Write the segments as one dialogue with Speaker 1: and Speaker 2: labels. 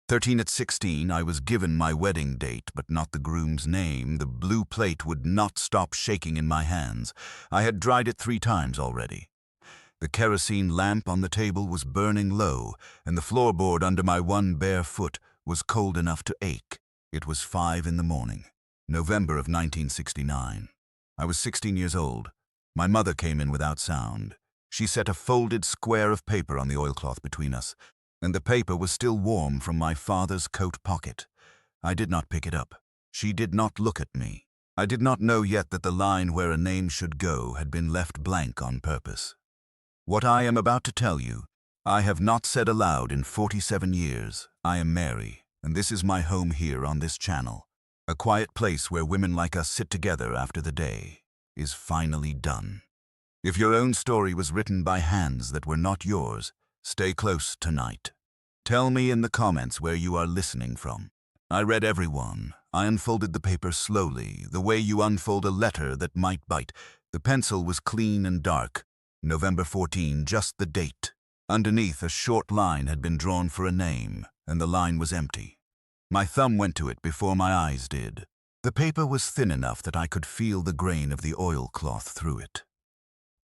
Speaker 1: 13 at 16, I was given my wedding date, but not the groom's name. The blue plate would not stop shaking in my hands. I had dried it 3 times already. The kerosene lamp on the table was burning low, and the floorboard under my one bare foot was cold enough to ache. It was 5 in the morning, November of 1969. I was 16 years old. My mother came in without sound. She set a folded square of paper on the oilcloth between us, and the paper was still warm from my father's coat pocket. I did not pick it up. She did not look at me. I did not know yet that the line where a name should go had been left blank on purpose. What I am about to tell you, I have not said aloud in 47 years. I am Mary, and this is my home here on this channel. A quiet place where women like us sit together after the day is finally done. If your own story was written by hands that were not yours, stay close tonight. Tell me in the comments where you are listening from. I read every one. I unfolded the paper slowly, the way you unfold a letter that might bite. The pencil was clean and dark. November 14, just the date. Underneath, a short line had been drawn for a name, and the line was empty. My thumb went to it before my eyes did. The paper was thin enough that I could feel the grain of the oilcloth through it.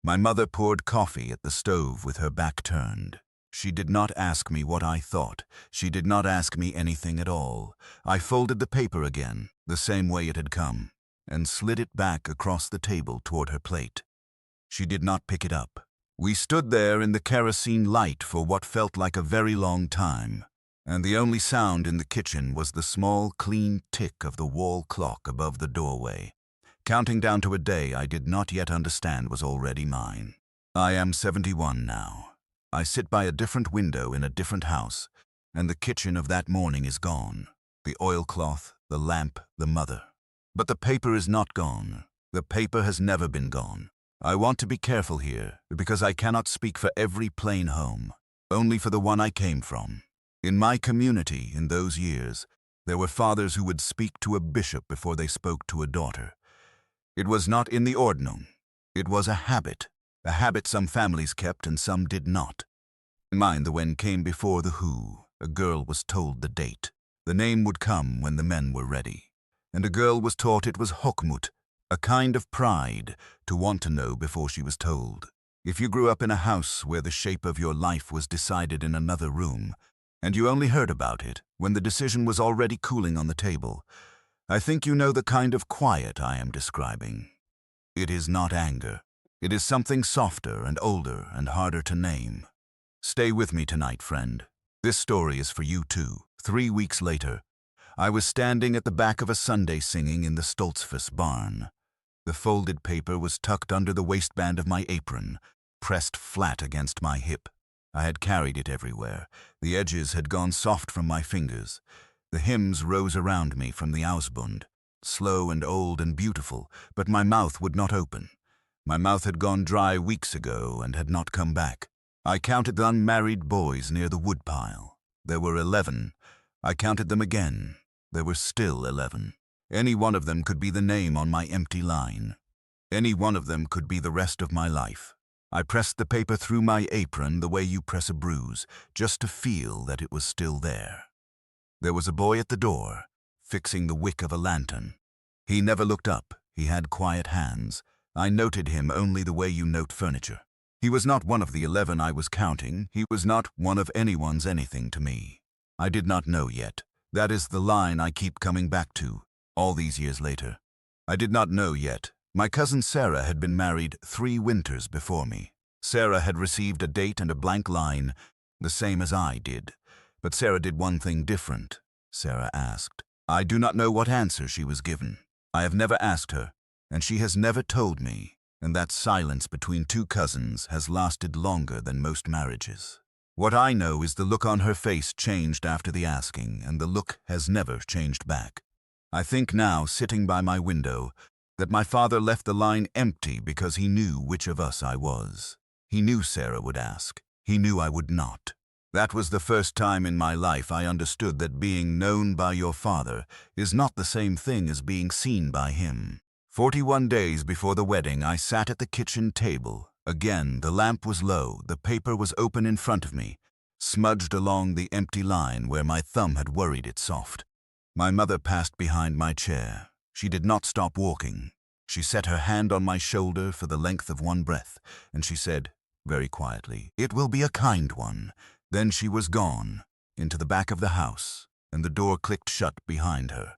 Speaker 1: My mother poured coffee at the stove with her back turned. She did not ask me what I thought. She did not ask me anything at all. I folded the paper again, the same way it had come, and slid it back across the table toward her plate. She did not pick it up. We stood there in the kerosene light for what felt like a very long time, and the only sound in the kitchen was the small, clean tick of the wall clock above the doorway, counting down to a day I did not yet understand was already mine. I am 71 now. I sit by a different window in a different house, and the kitchen of that morning is gone. The oilcloth, the lamp, the mother. But the paper is not gone. The paper has never been gone. I want to be careful here, because I cannot speak for every plain home, only for the one I came from. In my community, in those years, there were fathers who would speak to a bishop before they spoke to a daughter. It was not in the ordinum. It was a habit some families kept and some did not. In mine, the when came before the who. A girl was told the date. The name would come when the men were ready. And a girl was taught it was Hochmut, a kind of pride, to want to know before she was told. If you grew up in a house where the shape of your life was decided in another room, and you only heard about it when the decision was already cooling on the table, I think you know the kind of quiet I am describing. It is not anger. It is something softer and older and harder to name. Stay with me tonight, friend. This story is for you too. 3 weeks later, I was standing at the back of a Sunday singing in the Stoltzfus barn. The folded paper was tucked under the waistband of my apron, pressed flat against my hip. I had carried it everywhere. The edges had gone soft from my fingers. The hymns rose around me from the Ausbund, slow and old and beautiful, but my mouth would not open. My mouth had gone dry weeks ago and had not come back. I counted the unmarried boys near the woodpile. There were 11. I counted them again. There were still 11. Any one of them could be the name on my empty line. Any one of them could be the rest of my life. I pressed the paper through my apron the way you press a bruise, just to feel that it was still there. There was a boy at the door, fixing the wick of a lantern. He never looked up. He had quiet hands. I noted him only the way you note furniture. He was not one of the 11 I was counting. He was not one of anyone's anything to me. I did not know yet. That is the line I keep coming back to, all these years later. I did not know yet. My cousin Sarah had been married 3 winters before me. Sarah had received a date and a blank line, the same as I did. But Sarah did one thing different. Sarah asked. I do not know what answer she was given. I have never asked her, and she has never told me, and that silence between 2 cousins has lasted longer than most marriages. What I know is the look on her face changed after the asking, and the look has never changed back. I think now, sitting by my window, that my father left the line empty because he knew which of us I was. He knew Sarah would ask. He knew I would not. That was the first time in my life I understood that being known by your father is not the same thing as being seen by him. 41 days before the wedding, I sat at the kitchen table. Again, the lamp was low, the paper was open in front of me, smudged along the empty line where my thumb had worried it soft. My mother passed behind my chair. She did not stop walking. She set her hand on my shoulder for the length of one breath, and she said, very quietly, "It will be a kind one." Then she was gone, into the back of the house, and the door clicked shut behind her.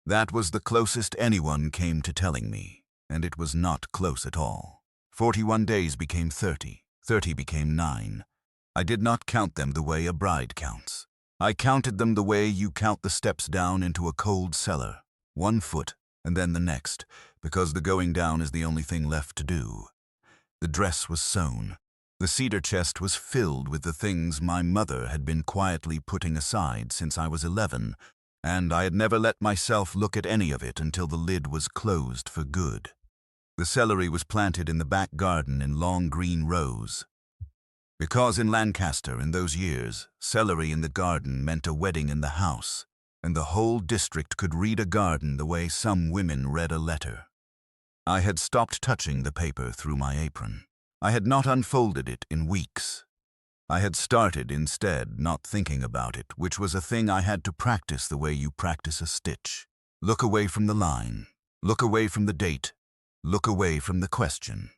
Speaker 1: That was the closest anyone came to telling me, and it was not close at all. 41 days became 30, 30 became 9. I did not count them the way a bride counts. I counted them the way you count the steps down into a cold cellar, 1 foot, and then the next, because the going down is the only thing left to do. The dress was sewn. The cedar chest was filled with the things my mother had been quietly putting aside since I was 11, and I had never let myself look at any of it until the lid was closed for good. The celery was planted in the back garden in long green rows. Because in Lancaster in those years, celery in the garden meant a wedding in the house, and the whole district could read a garden the way some women read a letter. I had stopped touching the paper through my apron. I had not unfolded it in weeks. I had started instead not thinking about it, which was a thing I had to practice the way you practice a stitch. Look away from the line. Look away from the date. Look away from the question.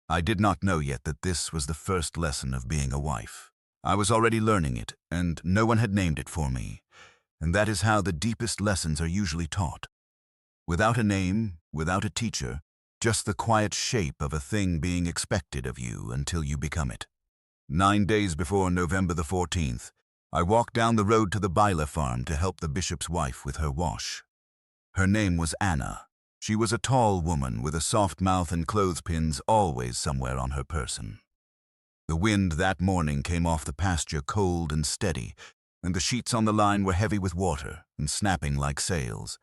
Speaker 1: I did not know yet that this was the first lesson of being a wife. I was already learning it, and no one had named it for me. And that is how the deepest lessons are usually taught. Without a name, without a teacher, just the quiet shape of a thing being expected of you until you become it. 9 days before November the 14th, I walked down the road to the Beiler farm to help the bishop's wife with her wash. Her name was Anna. She was a tall woman with a soft mouth and clothespins always somewhere on her person. The wind that morning came off the pasture cold and steady, and the sheets on the line were heavy with water and snapping like sails.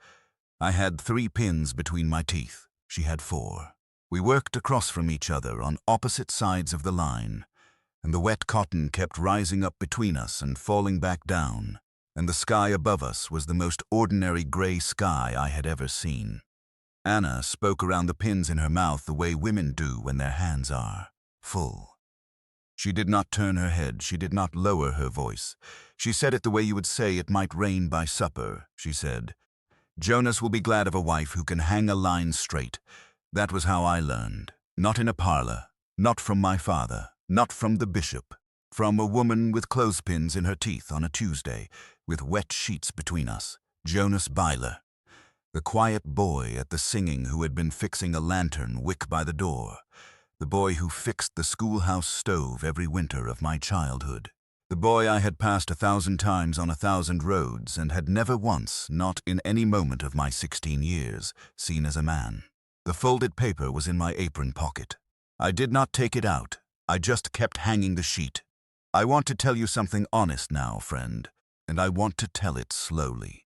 Speaker 1: I had 3 pins between my teeth. She had 4. We worked across from each other on opposite sides of the line, and the wet cotton kept rising up between us and falling back down, and the sky above us was the most ordinary gray sky I had ever seen. Anna spoke around the pins in her mouth the way women do when their hands are full. She did not turn her head, she did not lower her voice. She said it the way you would say it might rain by supper. She said, "Jonas will be glad of a wife who can hang a line straight." That was how I learned. Not in a parlor, not from my father, not from the bishop. From a woman with clothespins in her teeth on a Tuesday, with wet sheets between us. Jonas Beiler. The quiet boy at the singing who had been fixing a lantern wick by the door. The boy who fixed the schoolhouse stove every winter of my childhood. The boy I had passed 1,000 times on 1,000 roads and had never once, not in any moment of my 16 years, seen as a man. The folded paper was in my apron pocket. I did not take it out. I just kept hanging the sheet. I want to tell you something honest now, friend, and I want to tell it slowly.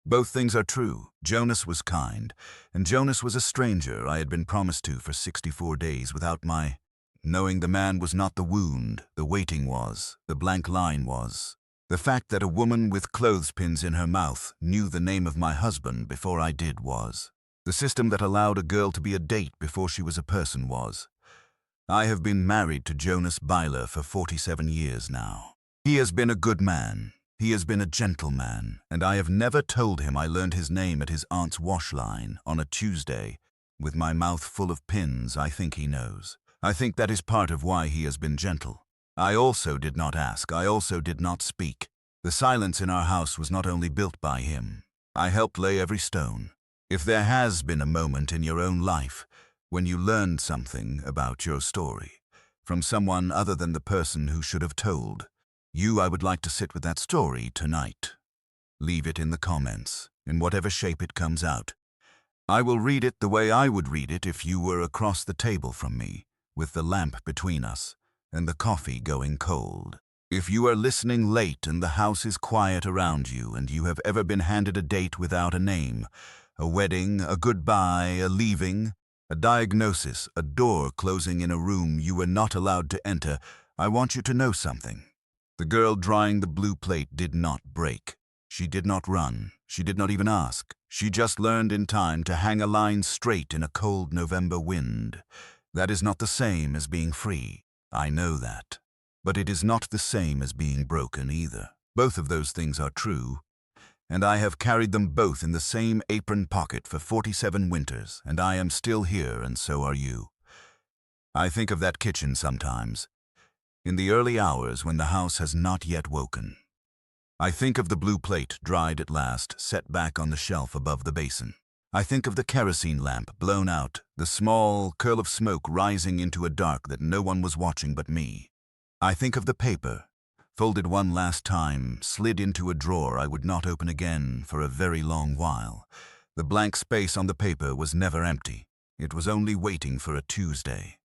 Speaker 1: Both things are true. Jonas was kind, and Jonas was a stranger I had been promised to for 64 days without my knowing. The man was not the wound, the waiting was, the blank line was. The fact that a woman with clothespins in her mouth knew the name of my husband before I did was. The system that allowed a girl to be a date before she was a person was. I have been married to Jonas Beiler for 47 years now. He has been a good man. He has been a gentleman, and I have never told him I learned his name at his aunt's wash line on a Tuesday. With my mouth full of pins, I think he knows. I think that is part of why he has been gentle. I also did not ask. I also did not speak. The silence in our house was not only built by him. I helped lay every stone. If there has been a moment in your own life when you learned something about your story from someone other than the person who should have told, I would like to sit with that story tonight. Leave it in the comments, in whatever shape it comes out. I will read it the way I would read it if you were across the table from me, with the lamp between us, and the coffee going cold. If you are listening late and the house is quiet around you and you have ever been handed a date without a name, a wedding, a goodbye, a leaving, a diagnosis, a door closing in a room you were not allowed to enter, I want you to know something. The girl drying the blue plate did not break. She did not run. She did not even ask. She just learned in time to hang a line straight in a cold November wind. That is not the same as being free. I know that. But it is not the same as being broken either. Both of those things are true, and I have carried them both in the same apron pocket for 47 winters, and I am still here, and so are you. I think of that kitchen sometimes, in the early hours when the house has not yet woken. I think of the blue plate, dried at last, set back on the shelf above the basin. I think of the kerosene lamp blown out, the small curl of smoke rising into a dark that no one was watching but me. I think of the paper, folded one last time, slid into a drawer I would not open again for a very long while. The blank space on the paper was never empty. It was only waiting for a Tuesday.